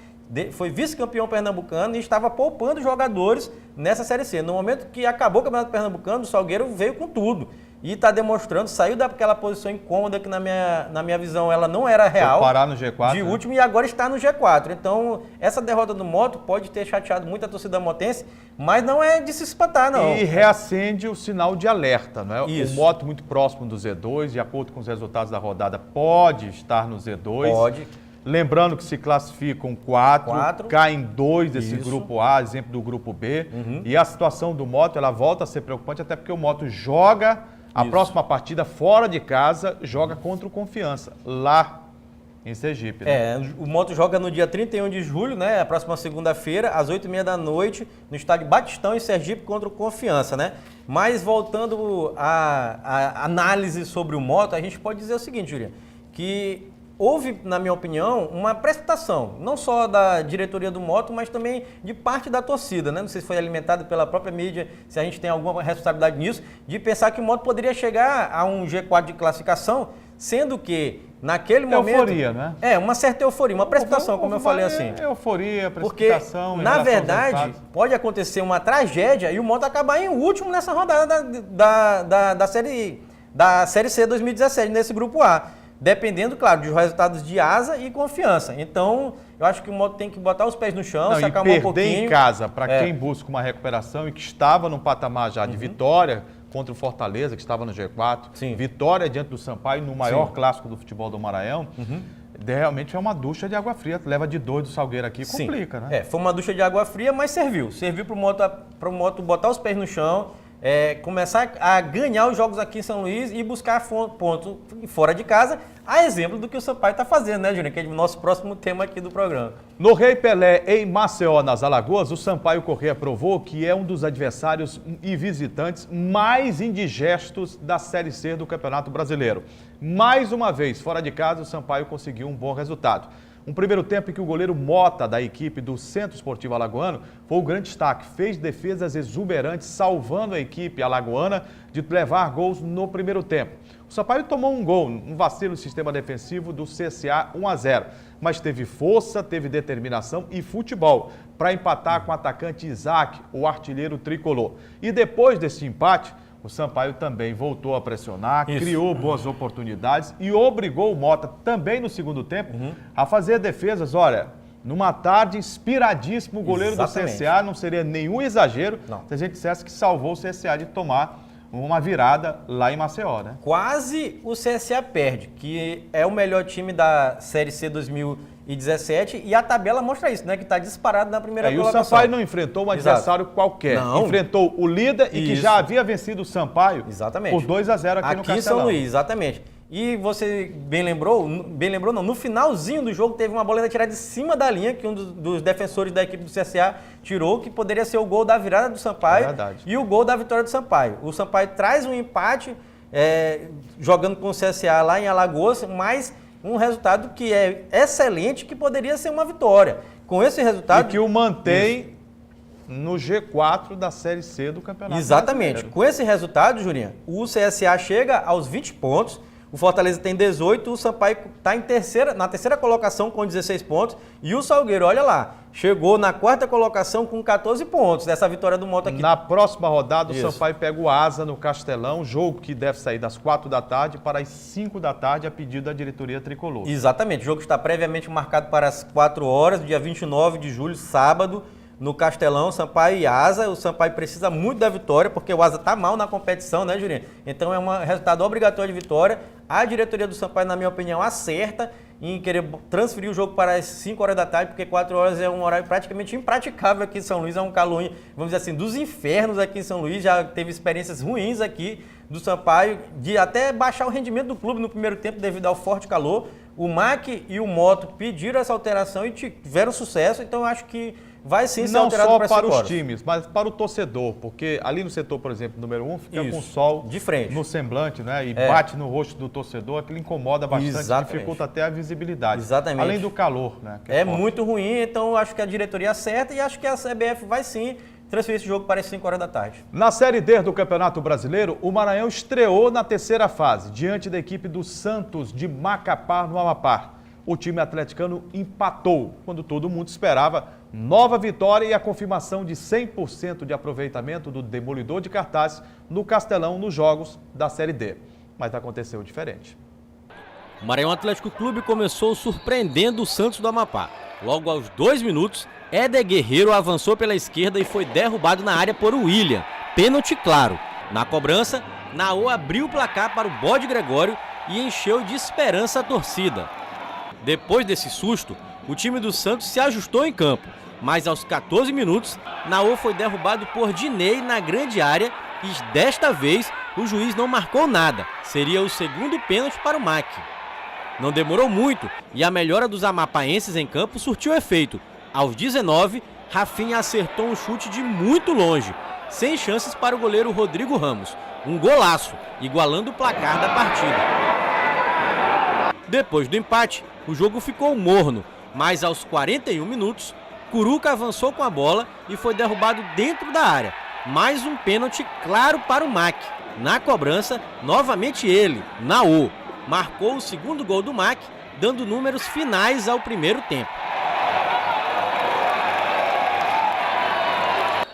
foi vice-campeão pernambucano e estava poupando jogadores nessa Série C. No momento que acabou o Campeonato Pernambucano, o Salgueiro veio com tudo. E está demonstrando, saiu daquela posição incômoda que na minha visão ela não era real. Parar no G4. De último, e agora está no G4. Então, essa derrota do Moto pode ter chateado muito a torcida motense, mas não é de se espantar, não. E reacende o sinal de alerta, não é? Isso. O Moto muito próximo do Z2, de acordo com os resultados da rodada, pode estar no Z2. Pode. Lembrando que se classificam 4, caem 2 desse grupo A, exemplo do grupo B. E a situação do Moto, ela volta a ser preocupante, até porque o Moto joga a próxima partida fora de casa, joga contra o Confiança, lá em Sergipe. Né? O Moto joga no dia 31 de julho, né? A próxima segunda-feira, às 8h30 da noite, no estádio Batistão, em Sergipe, contra o Confiança, né? Mas voltando à análise sobre o Moto, a gente pode dizer o seguinte, Juliano, que houve, na minha opinião, uma precipitação, não só da diretoria do Moto, mas também de parte da torcida, né? Não sei se foi alimentado pela própria mídia, se a gente tem alguma responsabilidade nisso, de pensar que o Moto poderia chegar a um G4 de classificação, sendo que, naquele momento... Euforia, né? Uma certa euforia, uma precipitação, como eu falei assim. Euforia, precipitação... Porque, na verdade, pode acontecer uma tragédia e o Moto acabar em último nessa rodada da Série C 2017, nesse grupo A. Dependendo, claro, dos resultados de Asa e Confiança. Então, eu acho que o Moto tem que botar os pés no chão, se acalmar um pouquinho. Perder em casa, para quem busca uma recuperação e que estava num patamar já de vitória contra o Fortaleza, que estava no G4, vitória diante do Sampaio, no maior clássico do futebol do Maranhão, realmente é uma ducha de água fria. Leva de 2 do Salgueiro aqui, complica, né? Foi uma ducha de água fria, mas serviu. Serviu para o Moto botar os pés no chão, começar a ganhar os jogos aqui em São Luís e buscar pontos fora de casa, a exemplo do que o Sampaio está fazendo, né, Júnior? Que é o nosso próximo tema aqui do programa. No Rei Pelé, em Maceió, nas Alagoas, o Sampaio Corrêa provou que é um dos adversários e visitantes mais indigestos da Série C do Campeonato Brasileiro. Mais uma vez, fora de casa, o Sampaio conseguiu um bom resultado. Um primeiro tempo em que o goleiro Mota, da equipe do Centro Esportivo Alagoano, foi o grande destaque. Fez defesas exuberantes, salvando a equipe alagoana de levar gols no primeiro tempo. O Sampaio tomou um gol, um vacilo no sistema defensivo do CSA 1-0. Mas teve força, teve determinação e futebol para empatar com o atacante Isaac, o artilheiro tricolor. E depois desse empate, o Sampaio também voltou a pressionar, criou boas oportunidades e obrigou o Mota, também no segundo tempo, a fazer defesas. Olha, numa tarde inspiradíssimo, o goleiro do CSA, não seria nenhum exagero se a gente dissesse que salvou o CSA de tomar uma virada lá em Maceió, né? Quase o CSA perde, que é o melhor time da Série C 2017 e 17, e a tabela mostra isso, né? Que está disparado na primeira colocação. E o Sampaio não enfrentou um adversário qualquer. Não. Enfrentou o líder e que já havia vencido o Sampaio por 2-0 aqui no Castelão. Aqui em São Luís, exatamente. E você bem lembrou não, no finalzinho do jogo teve uma bola tirada de cima da linha, que um dos defensores da equipe do CSA tirou, que poderia ser o gol da virada do Sampaio e o gol da vitória do Sampaio. O Sampaio traz um empate jogando com o CSA lá em Alagoas, mas um resultado que é excelente, que poderia ser uma vitória. Com esse resultado... E que o mantém no G4 da Série C do Campeonato Exatamente. Brasileiro. Com esse resultado, Jurinha, o CSA chega aos 20 pontos, o Fortaleza tem 18, o Sampaio está na terceira colocação com 16 pontos e o Salgueiro, olha lá, chegou na quarta colocação com 14 pontos dessa vitória do Mota aqui. Na próxima rodada, o Sampaio pega o Asa no Castelão, jogo que deve sair das 4 da tarde para as 5 da tarde a pedido da diretoria tricolor. Exatamente, o jogo está previamente marcado para as 4 horas, dia 29 de julho, sábado, no Castelão, Sampaio e Asa. O Sampaio precisa muito da vitória, porque o Asa está mal na competição, né, Jurinho? Então é um resultado obrigatório de vitória. A diretoria do Sampaio, na minha opinião, acerta em querer transferir o jogo para as 5 horas da tarde, porque 4 horas é um horário praticamente impraticável aqui em São Luís, é um calor, vamos dizer assim, dos infernos aqui em São Luís. Já teve experiências ruins aqui do Sampaio, de até baixar o rendimento do clube no primeiro tempo devido ao forte calor. O MAC e o Moto pediram essa alteração e tiveram sucesso, então eu acho que vai sim ser alterado não só para os times, mas para o torcedor, porque ali no setor, por exemplo, número 1, fica com o sol de frente no semblante, né? E bate no rosto do torcedor, aquilo incomoda bastante, dificulta até a visibilidade. Exatamente. Além do calor, né? É muito ruim, então eu acho que a diretoria acerta e acho que a CBF vai sim transferir esse jogo para as 5 horas da tarde. Na Série D do Campeonato Brasileiro, o Maranhão estreou na terceira fase, diante da equipe do Santos de Macapá, no Amapá. O time atleticano empatou, quando todo mundo esperava nova vitória e a confirmação de 100% de aproveitamento do Demolidor de Cartaz no Castelão nos jogos da Série D. Mas aconteceu diferente. O Maranhão Atlético Clube começou surpreendendo o Santos do Amapá. Logo aos 2 minutos, Éder Guerreiro avançou pela esquerda e foi derrubado na área por William. Pênalti claro. Na cobrança, Naô abriu o placar para o Bode Gregório e encheu de esperança a torcida. Depois desse susto, o time do Santos se ajustou em campo, mas aos 14 minutos, Naô foi derrubado por Dinei na grande área e desta vez o juiz não marcou nada. Seria o segundo pênalti para o MAC. Não demorou muito e a melhora dos amapaenses em campo surtiu efeito. Aos 19, Rafinha acertou um chute de muito longe, sem chances para o goleiro Rodrigo Ramos. Um golaço, igualando o placar da partida. Depois do empate, o jogo ficou morno, mas aos 41 minutos, Curuca avançou com a bola e foi derrubado dentro da área. Mais um pênalti claro para o MAC. Na cobrança, novamente ele, Naô, marcou o segundo gol do MAC, dando números finais ao primeiro tempo.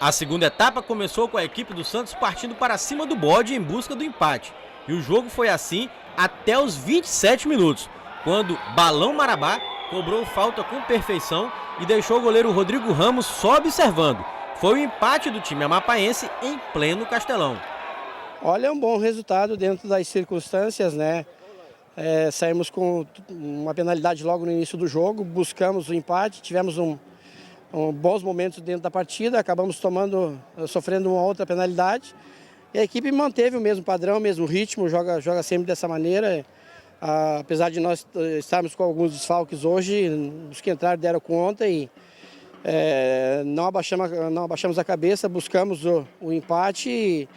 A segunda etapa começou com a equipe do Santos partindo para cima do Bode em busca do empate. E o jogo foi assim até os 27 minutos, quando Balão Marabá cobrou falta com perfeição e deixou o goleiro Rodrigo Ramos só observando. Foi o empate do time amapaense em pleno Castelão. Olha, é um bom resultado dentro das circunstâncias, né? Saímos com uma penalidade logo no início do jogo, buscamos o empate, tivemos bons momentos dentro da partida, acabamos sofrendo uma outra penalidade. E a equipe manteve o mesmo padrão, o mesmo ritmo, joga sempre dessa maneira. Apesar de nós estarmos com alguns desfalques hoje, os que entraram deram conta e não abaixamos a cabeça, buscamos o empate e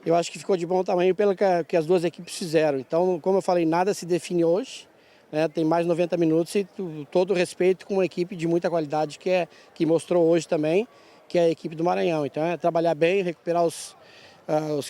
eu acho que ficou de bom tamanho pelo que as duas equipes fizeram. Então, como eu falei, nada se define hoje, né? Tem mais 90 minutos e todo o respeito com uma equipe de muita qualidade que mostrou hoje também, que é a equipe do Maranhão. Então é trabalhar bem, recuperar os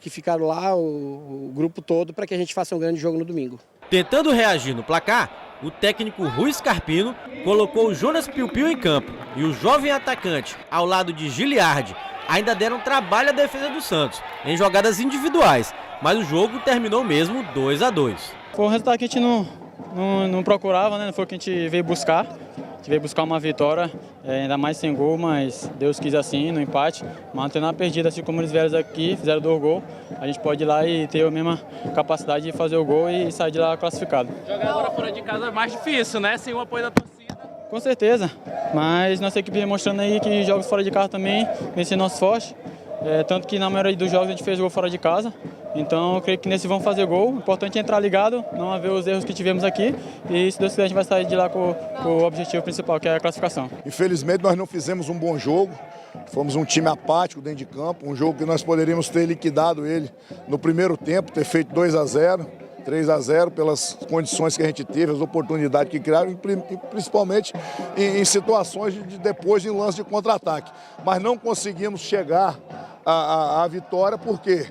que ficaram lá, o grupo todo, para que a gente faça um grande jogo no domingo. Tentando reagir no placar, o técnico Rui Scarpino colocou o Jonas Piu-Piu em campo e o jovem atacante, ao lado de Giliardi, ainda deram trabalho à defesa do Santos, em jogadas individuais, mas o jogo terminou mesmo 2-2. Foi um resultado que a gente não procurava, né? Não foi o que a gente veio buscar. A gente veio buscar uma vitória, ainda mais sem gol, mas Deus quis assim, no empate. Mas não tem nada perdido, assim como eles vieram aqui, fizeram 2 gols. A gente pode ir lá e ter a mesma capacidade de fazer o gol e sair de lá classificado. Jogar agora fora de casa é mais difícil, né? Sem o apoio da torcida. Com certeza, mas nossa equipe demonstrando aí que jogos fora de casa também vem ser nosso forte. Tanto que na maioria dos jogos a gente fez gol fora de casa. Então eu creio que nesse vão fazer gol. O importante é entrar ligado, não haver os erros que tivemos aqui. E se Deus quiser a gente vai sair de lá com o objetivo principal, que é a classificação. Infelizmente nós não fizemos um bom jogo. Fomos um time apático dentro de campo. Um jogo que nós poderíamos ter liquidado ele no primeiro tempo, ter feito 2-0. 3-0 pelas condições que a gente teve, as oportunidades que criaram, e principalmente em situações depois em lance de contra-ataque. Mas não conseguimos chegar à vitória porque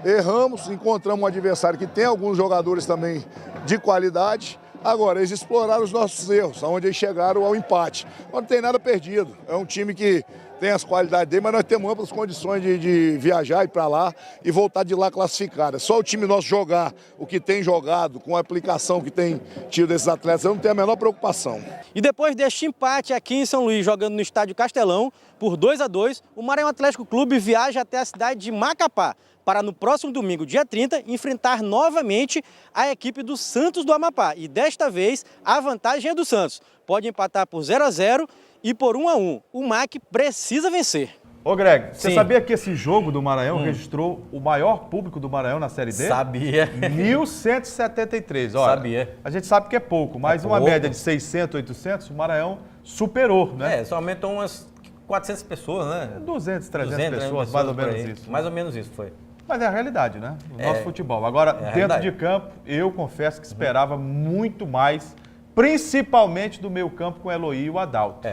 erramos, encontramos um adversário que tem alguns jogadores também de qualidade. Agora, eles exploraram os nossos erros, onde eles chegaram ao empate. Mas não tem nada perdido. É um time que tem as qualidades dele, mas nós temos amplas condições de viajar, ir para lá e voltar de lá classificado. É só o time nosso jogar o que tem jogado, com a aplicação que tem tido desses atletas, eu não tenho a menor preocupação. E depois deste empate aqui em São Luís, jogando no estádio Castelão, por 2-2, o Maranhão Atlético Clube viaja até a cidade de Macapá, para no próximo domingo, dia 30, enfrentar novamente a equipe do Santos do Amapá. E desta vez, a vantagem é do Santos. Pode empatar por 0-0 e por 1-1. O MAC precisa vencer. Ô Greg, você Sim. sabia que esse jogo do Maranhão registrou o maior público do Maranhão na Série D? Sabia. 1.173. Olha, Sabia. A gente sabe que é pouco, mas uma média de 600, 800, o Maranhão superou, né? Só aumentou umas 400 pessoas, né? 200, 300 pessoas, mais ou menos isso. Mais ou menos isso foi. Mas é a realidade, né? O nosso futebol. Agora, dentro de campo, eu confesso que esperava muito mais, principalmente do meio campo com o Eloy e o Adalto.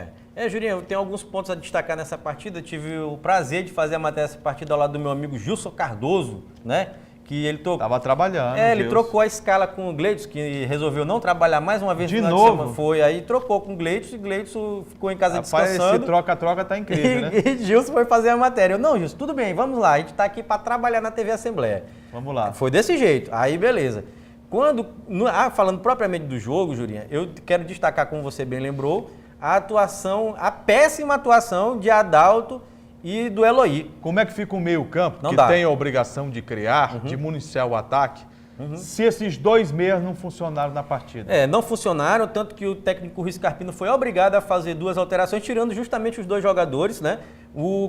Jurinho, tem alguns pontos a destacar nessa partida. Eu tive o prazer de fazer a matéria dessa partida ao lado do meu amigo Gilson Cardoso, né? Que ele Tava trabalhando. ele trocou a escala com o Gleidson, que resolveu não trabalhar mais uma vez de no novo. semana. Foi, aí trocou com o Gleidson e Gleidson ficou em casa Rapaz, descansando. esse troca-troca tá incrível, né? E Gilson foi fazer a matéria. Eu, não, Gilson, tudo bem, vamos lá. A gente tá aqui para trabalhar na TV Assembleia. Vamos lá. Foi desse jeito. Aí, beleza. Falando propriamente do jogo, Jurinha, eu quero destacar, como você bem lembrou, a péssima atuação de Adalto e do Eloy. Como é que fica o meio-campo, que tem a obrigação de criar, de municiar o ataque, se esses dois meias não funcionaram na partida? Não funcionaram, tanto que o técnico Rui Scarpino foi obrigado a fazer 2 alterações, tirando justamente os 2 jogadores, né?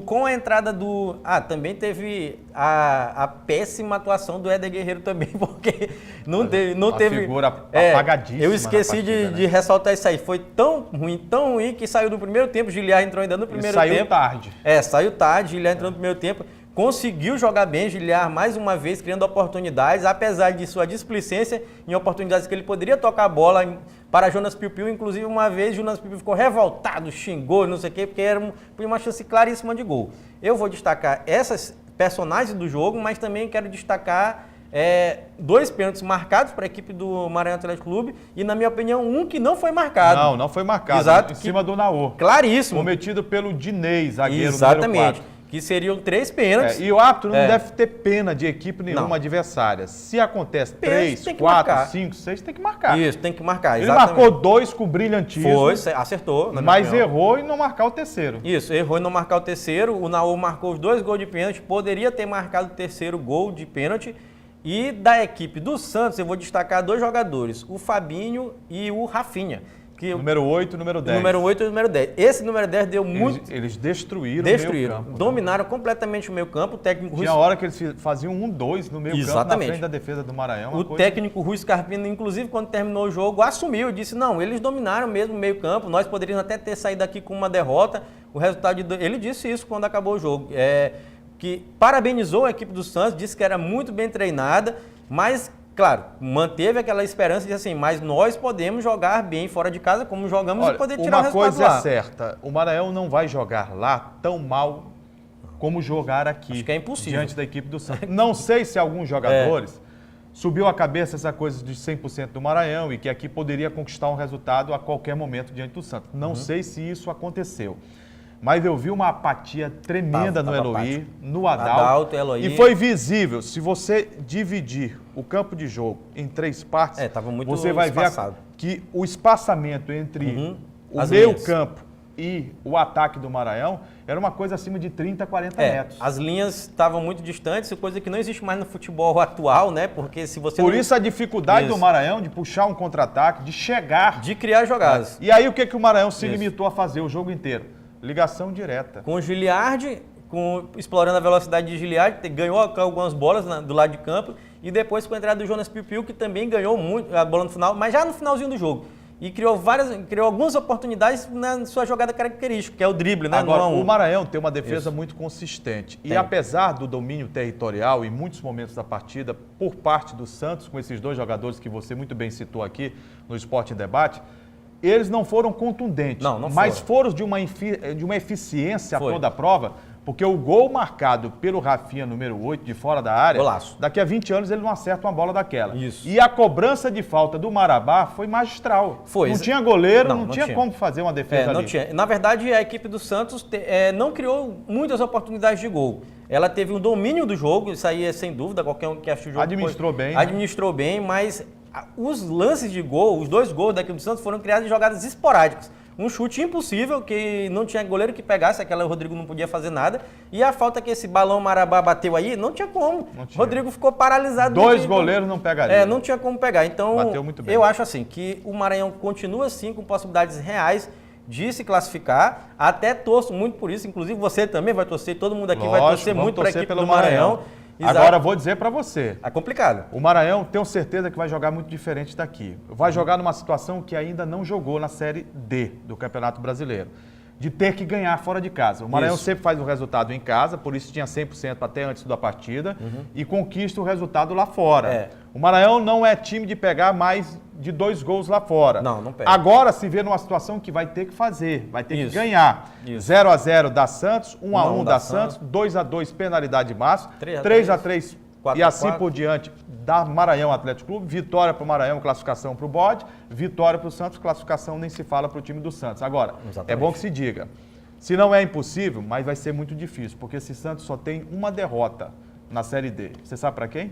Com a entrada do... também teve a péssima atuação do Éder Guerreiro também, porque não teve... figura apagadíssima. Eu esqueci de ressaltar isso aí. Foi tão ruim que saiu no primeiro tempo. Giliar entrou ainda no primeiro tempo. Saiu tarde. Saiu tarde. Giliar entrou no primeiro tempo. Conseguiu jogar bem, Giliar, mais uma vez, criando oportunidades, apesar de sua displicência em oportunidades que ele poderia tocar a bola para Jonas Piu-Piu. Inclusive, uma vez, Jonas Piu-Piu ficou revoltado, xingou, não sei o quê, porque era uma chance claríssima de gol. Eu vou destacar essas personagens do jogo, mas também quero destacar 2 pênaltis marcados para a equipe do Maranhão Atlético Clube e, na minha opinião, um que não foi marcado. Não foi marcado. Exato. Em cima do Naor. Claríssimo. Cometido pelo Dinei, zagueiro Exatamente. número 4. Que seriam 3 pênaltis. E o árbitro não deve ter pena de equipe nenhuma adversária. Se acontece 3, 4, 5, 6, tem que marcar. Isso, tem que marcar, Ele marcou 2 com brilhantismo. Foi, acertou. Mas errou em não marcar o terceiro. Isso, errou em não marcar o terceiro. O Naor marcou os 2 gols de pênalti. Poderia ter marcado o terceiro gol de pênalti. E da equipe do Santos, eu vou destacar 2 jogadores. O Fabinho e o Rafinha. Número 8 e número 10. Número 8 e número 10. Esse número 10 deu muito... Eles destruíram o meio campo. Dominaram completamente o meio campo. O técnico Tinha hora que eles faziam 1-2 no meio campo, na frente da defesa do Maranhão. Técnico Rui Scarpino, inclusive, quando terminou o jogo, assumiu e disse, não, eles dominaram mesmo o meio campo, nós poderíamos até ter saído daqui com uma derrota. O resultado ele disse isso quando acabou o jogo. Que parabenizou a equipe do Santos, disse que era muito bem treinada, mas... Claro, manteve aquela esperança de assim, mas nós podemos jogar bem fora de casa, como jogamos, e poder tirar o resultado lá. Uma coisa é certa, o Maranhão não vai jogar lá tão mal como jogar aqui. Acho que é impossível. Diante da equipe do Santos. Não sei se alguns jogadores subiu a cabeça essa coisa de 100% do Maranhão e que aqui poderia conquistar um resultado a qualquer momento diante do Santos. Não sei se isso aconteceu. Mas eu vi uma apatia tremenda no Eloy, no Adalto, e foi visível. Se você dividir o campo de jogo em 3 partes, tava muito você vai espaçado. ver que o espaçamento entre o meio campo e o ataque do Maranhão era uma coisa acima de 30, 40 metros. As linhas estavam muito distantes, coisa que não existe mais no futebol atual, né? Porque se você Por isso a dificuldade do Maranhão de puxar um contra-ataque, de chegar. De criar jogadas. E aí o que o Maranhão se limitou a fazer o jogo inteiro? Ligação direta. Com o Giliardi, explorando a velocidade de Giliardi, ganhou algumas bolas do lado de campo, e depois com a entrada do Jonas Piu-Piu, que também ganhou muito a bola no final, mas já no finalzinho do jogo. E criou algumas oportunidades na sua jogada característica, que é o drible, né? Agora, o Maranhão tem uma defesa muito consistente. E apesar do domínio territorial em muitos momentos da partida, por parte do Santos, com esses dois jogadores que você muito bem citou aqui no Esporte em Debate, eles não foram contundentes, mas foram de uma eficiência a toda a prova, porque o gol marcado pelo Rafinha, número 8, de fora da área, daqui a 20 anos ele não acerta uma bola daquela. Isso. E a cobrança de falta do Marabá foi magistral. Não tinha goleiro, não tinha como fazer uma defesa ali. Não tinha. Na verdade, a equipe do Santos não criou muitas oportunidades de gol. Ela teve um domínio do jogo, isso aí é sem dúvida, qualquer um que assiste o jogo... Administrou bem, mas os lances de gol, os 2 gols da equipe do Santos foram criados em jogadas esporádicas. Um chute impossível, que não tinha goleiro que pegasse, aquela o Rodrigo não podia fazer nada. E a falta que esse balão Marabá bateu aí, não tinha como. O Rodrigo ficou paralisado. 2 goleiros não pegariam. Não tinha como pegar. Então, bateu muito bem. Eu acho assim, que o Maranhão continua assim com possibilidades reais de se classificar. Até torço muito por isso. Inclusive você também vai torcer, todo mundo aqui vai torcer muito para a equipe do Maranhão. Agora, vou dizer para você. É complicado. O Maranhão, tenho certeza que vai jogar muito diferente daqui. Vai jogar numa situação que ainda não jogou na Série D do Campeonato Brasileiro. De ter que ganhar fora de casa. O Maranhão sempre faz o resultado em casa, por isso tinha 100% até antes da partida, e conquista o resultado lá fora. O Maranhão não é time de pegar mais de 2 gols lá fora. Não pega. Agora se vê numa situação que vai ter que fazer, vai ter que ganhar. 0-0 da Santos, 1-1 da Santos, 2-2 penalidade máxima, 3-3 e assim por diante da Maranhão Atlético Clube, vitória para o Maranhão, classificação para o Bode, vitória para o Santos, classificação nem se fala para o time do Santos. Agora, é bom que se diga, se não é impossível, mas vai ser muito difícil, porque esse Santos só tem uma derrota na Série D. Você sabe para quem?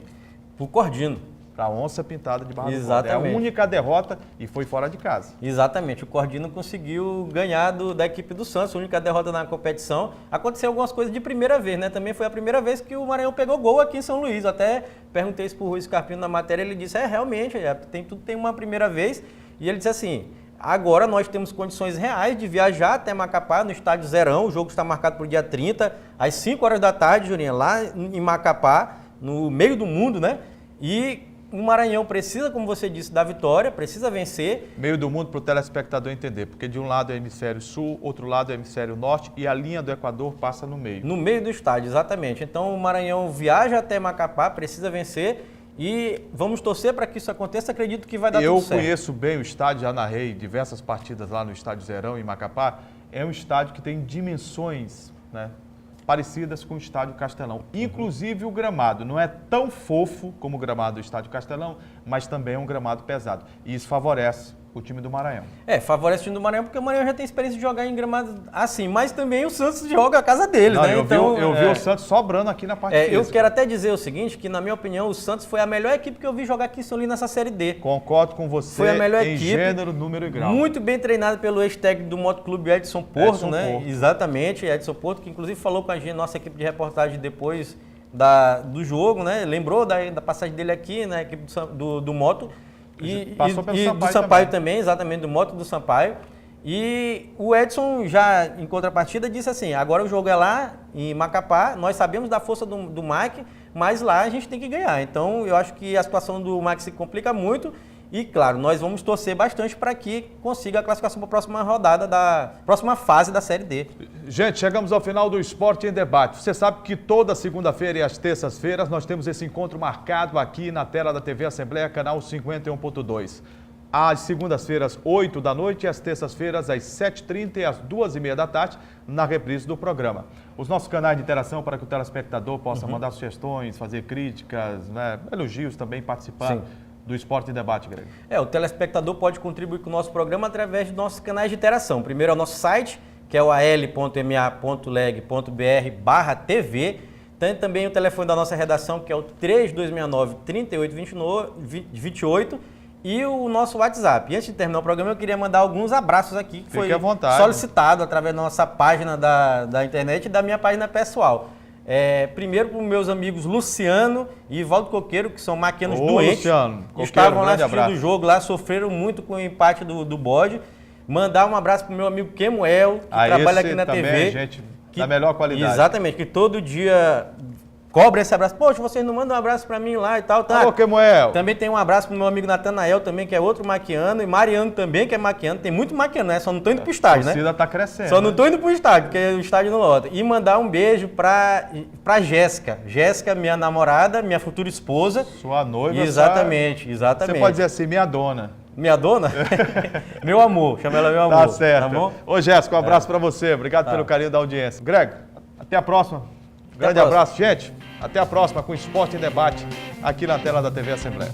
Para o Cordino. Para a Onça Pintada de Barra do Fundo. É a única derrota e foi fora de casa. Exatamente. O Cordino conseguiu ganhar da equipe do Santos, a única derrota na competição. Aconteceu algumas coisas de primeira vez, né? Também foi a primeira vez que o Maranhão pegou gol aqui em São Luís. Até perguntei isso para o Rui Scarpino na matéria, ele disse, realmente, tudo tem uma primeira vez. E ele disse assim, agora nós temos condições reais de viajar até Macapá, no estádio Zerão. O jogo está marcado para o dia 30, às 5 horas da tarde, Jurinha, lá em Macapá, no meio do mundo, né? E o Maranhão precisa, como você disse, da vitória, precisa vencer. Meio do mundo para o telespectador entender, porque de um lado é o hemisfério sul, outro lado é o hemisfério norte e a linha do Equador passa no meio. No meio do estádio, exatamente. Então o Maranhão viaja até Macapá, precisa vencer e vamos torcer para que isso aconteça. Acredito que vai dar tudo certo. Eu conheço bem o estádio, já narrei diversas partidas lá no estádio Zerão, em Macapá. É um estádio que tem dimensões, né, parecidas com o estádio Castelão. Inclusive o gramado não é tão fofo como o gramado do estádio Castelão, mas também é um gramado pesado. E isso favorece o time do Maranhão. Favorece o time do Maranhão porque o Maranhão já tem experiência de jogar em gramados assim, mas também o Santos joga a casa deles, né? Eu vi o Santos sobrando aqui na parte física. Eu quero até dizer o seguinte, que na minha opinião o Santos foi a melhor equipe que eu vi jogar aqui em São Luís nessa Série D. Concordo com você, foi a melhor em equipe, gênero, número e grau. Muito bem treinado pelo ex-técnico do Motoclube Edson Porto, né? Exatamente, Edson Porto, que inclusive falou com a gente, nossa equipe de reportagem depois do jogo, né? Lembrou da passagem dele aqui na equipe do Moto. E do Sampaio também, exatamente, do Moto do Sampaio. E o Edson já, em contrapartida, disse assim, agora o jogo é lá em Macapá, nós sabemos da força do Mike, mas lá a gente tem que ganhar. Então eu acho que a situação do Mike se complica muito e, claro, nós vamos torcer bastante para que consiga a classificação para a próxima rodada, próxima fase da Série D. Gente, chegamos ao final do Esporte em Debate. Você sabe que toda segunda-feira e às terças-feiras nós temos esse encontro marcado aqui na tela da TV Assembleia, canal 51.2. Às segundas-feiras, 8 da noite, e às terças-feiras, às 7h30 e às 2h30 da tarde, na reprise do programa. Os nossos canais de interação para que o telespectador possa mandar sugestões, fazer críticas, né, elogios também, participar do Esporte em Debate, Greg. O telespectador pode contribuir com o nosso programa através dos nossos canais de interação. Primeiro é o nosso site, que é o al.ma.leg.br/TV. Tem também o telefone da nossa redação, que é o 3269-3828. e o nosso WhatsApp. E antes de terminar o programa, eu queria mandar alguns abraços aqui, que foi à vontade. solicitado através da nossa página da internet e da minha página pessoal. Primeiro para os meus amigos Luciano e Valdo Coqueiro, que são maquianos doentes. Luciano, Coqueiro, estavam lá assistindo abraço. o jogo, lá sofreram muito com o empate do bode. Mandar um abraço para o meu amigo Kemuel, que trabalha aqui na também TV. É gente da melhor qualidade. Exatamente, que todo dia cobra esse abraço. Poxa, vocês não mandam um abraço pra mim lá e tal, tá? Alô, Kemuel. Também tem um abraço pro meu amigo Natanael também, que é outro maquiano, e Mariano também, que é maquiano. Tem muito maquiano, né? Só não tô indo pro estádio, né? A torcida tá crescendo. Só não tô indo pro estádio, porque o estádio não lota. E mandar um beijo pra Jéssica. Jéssica, minha namorada, minha futura esposa. Sua noiva. Exatamente, exatamente. Você pode dizer assim, minha dona. Minha dona? Meu amor, chama ela meu amor. Tá certo. Tá bom? Ô, Jéssica, um abraço pra você. Obrigado pelo carinho da audiência. Greg, até a próxima. Grande abraço, gente. Até a próxima com Esporte em Debate aqui na tela da TV Assembleia.